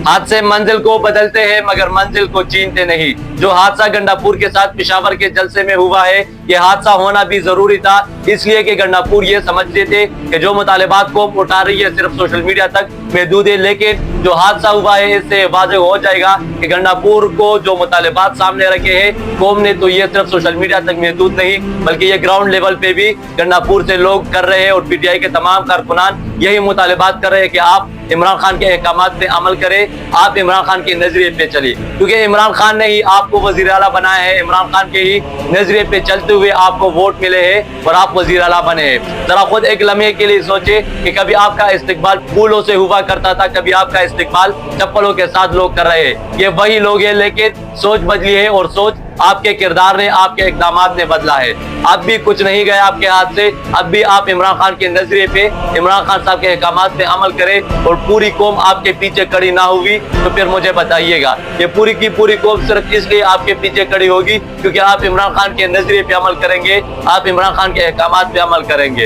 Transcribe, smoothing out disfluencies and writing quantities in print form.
हादसे मंजिल को बदलते हैं मगर मंजिल को चीनते नहीं। जो हादसा गंडापुर के साथ पेशावर के जलसे में हुआ है, ये हादसा होना भी जरूरी था, इसलिए कि गंडापुर ये समझते थे कि जो मुतालिबात कौम उठा रही है सिर्फ सोशल मीडिया तक महदूद है। लेकिन जो हादसा हुआ है इससे वाज़ेह हो जाएगा कि गंडापुर को जो मुतालिबात सामने रखे हैं कौम ने, तो ये सिर्फ सोशल मीडिया तक महदूद नहीं बल्कि ये ग्राउंड लेवल पे भी गंडापुर से लोग कर रहे हैं। और पीटीआई के तमाम कारकुनान यही मुतालिबात कर रहे हैं कि आप इमरान खान के अहकामात पे अमल करें, आप इमरान खान के नजरिए पे चलिए, क्योंकि इमरान खान ने ही आपको वजीर आला बनाया है, इमरान खान के ही नजरिए पे चलते हुए आपको वोट मिले हैं और आप वजीर आला बने हैं। जरा खुद एक लम्हे के लिए सोचे कि कभी आपका इस्तिकबाल फूलों से हुआ करता था, कभी आपका इस्तिकबाल चप्पलों के साथ लोग कर रहे हैं। ये वही लोग हैं, लेकिन सोच बदली है और सोच आपके किरदार ने, आपके इक़दामात ने बदला है। अब भी कुछ नहीं गया आपके हाथ से, अब भी आप इमरान खान के नजरिए पे, इमरान खान साहब के अहकामात पे अमल करें और पूरी कौम आपके पीछे खड़ी ना होगी तो फिर मुझे बताइएगा। ये पूरी की पूरी कौम सिर्फ इसलिए आपके पीछे खड़ी होगी क्योंकि आप इमरान खान के नजरिए पे अमल करेंगे, आप इमरान खान के अहकामात पे अमल करेंगे।